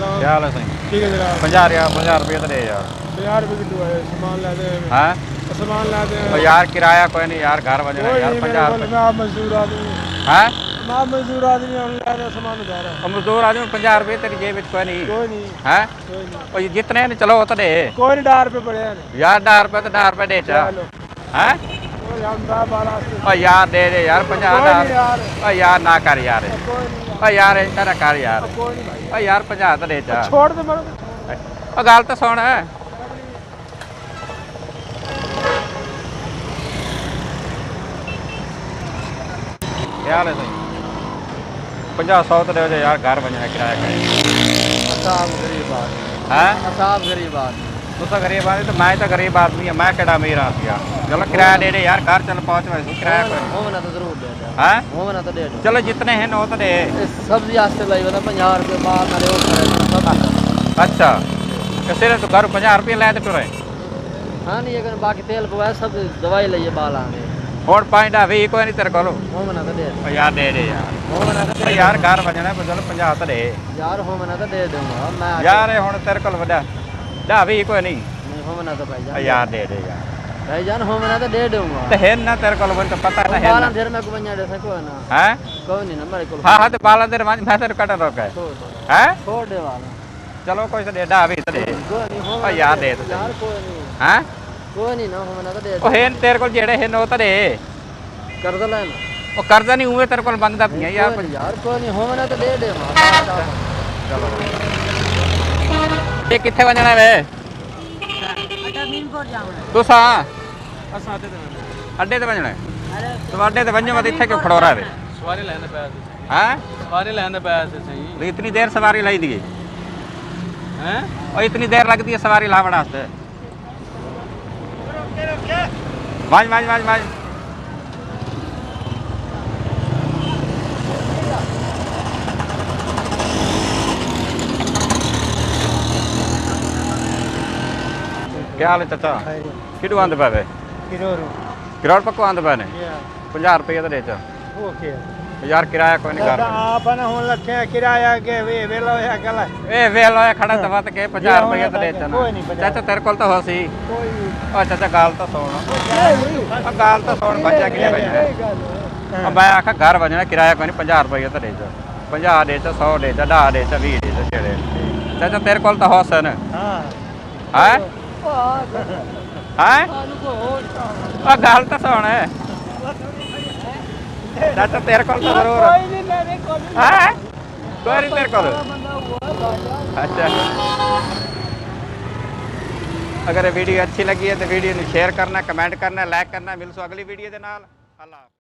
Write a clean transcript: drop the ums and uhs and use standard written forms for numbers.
क्या हाल है सही? ठीक है जनाब। 50 रुपये तो दे यार। 50 रुपये किलो है सामान लाते हैं। हाँ सामान लाते हैं यार किराया कोई नहीं यार, घर बजना यार 50 रुपये। मैं आप मजदूर आदमी हाँ मैं आप मजदूर आदमी हम ला रहे हैं सामान उतार रहा और मजदूर आदमी 50 रुपये तेरी जेब में कोई नहीं। कोई नहीं हाँ कोई नहीं और जितने ने चलो वो तो दे कोई नहीं 10 रुपये पड़े हैं यार। 10 रुपये तो 10 रुपये दे चा। चलो हाँ हम 12 और यार दे दे यार 50 यार और यार ना कर यार। कोई नहीं और यार इतना ना कर यार। कोई नहीं भाई और यार 50 तो दे चा। छोड़ दे मरो और गल तो सुन यार है सही 50 100 तो दे यार, घर बनना किराया का। साहब गरीब आदमी हैं साहब गरीब आदमी तू तो गरीब आदमी तो मैं तो गरीब आदमी है, मैं केड़ा अमीर आदमी यार। चलो किराया दे दे यार, घर चल पहुँच वैसे किराया कोई। वो मना तो जरूर दे दे हैं वो मना तो दे दे चलो जितने हैं वो तो दे। सब्जी आस्ते भाई बता 50 रुपये बाहर ना ले अच्छा कैसे तो घर 50 रुपये लाए तो टुरे हाँ नहीं अगर बाकी तेल पवाया सब दवाई लइए बाल आने और 5 भी कोई नहीं तेरे को। वो मना तो दे और यार दे दे यार। वो मना तो और यार घर बजना चलो 50 तो दे यार हो मना तो दे दूंगा मैं यार। हुण तेरे को वड्डा दा भी कोई नहीं। नहीं हो मना तो भाई और जान यार दे दे यार। भाई जान हो मना तो दे दूंगा तो है ना तेरे को तो पता ना है बाल ना। देर में को बन्या दे सको ना हैं कोई नहीं ना मेरे को हाँ हाँ तो बाला देर मैं तेरे कटा रोका है। हैं छोड़ दे वाला चलो कोई से दे दा भी तो दे। कोई नहीं हो और यार दे तो यार कोई नहीं हैं कोई नहीं ना हो मना तो दे ओ है तेरे को जेड़े है नो तो दे। कर्जा लेना ओ कर्जा नहीं हुए तेरे को मंगदा पिया यार। यार कोई नहीं हो मना तो दे दे चलो ये किथे वजना वे तुसा अड्डे ते वजना तो अड्डे ते वजो मत इथे क्यों खड़ो रहा वे। सवारी लेने पे हैं सवारी लेने पे सही इतनी देर सवारी लाई दी हैं और इतनी देर लगती है सवारी लावण वास्ते। वाज वाज वाज वाज क्या हाल है चाचा? किडू आंदे पावे किरोड़ पक्को आंदे पाने 50 रुपये तो दे चा। ओके यार किराया कोई नहीं कर आपने हुन रखे किराया के वेला होया गला ए वेल होया खड़ा दवा ते के 50 रुपये तो दे चा ना। कोई नहीं, 50 चाचा तेरे कोल तो हो सी। कोई ओ चाचा गाल तो सुन गाल तो सुन बच्चा के लिए अब मैं आखा घर बजना किराया कोई नहीं 50 रुपये तो दे चा। 50 दे चा 100 दे चा 10 दे चा 20 दे चा छेड़े। चाचा तेरे कोल तो हो सन हां हैं हैं ओ गाल तो सुन चाचा तेरे कोल तो जरूर हैं कोई नहीं तेरे कोल। अच्छा अगर वीडियो अच्छी लगी है तो वीडियो शेयर करना, कमेंट करना, लाइक करना। मिलसो अगली वीडियो के नाल। अल्लाह।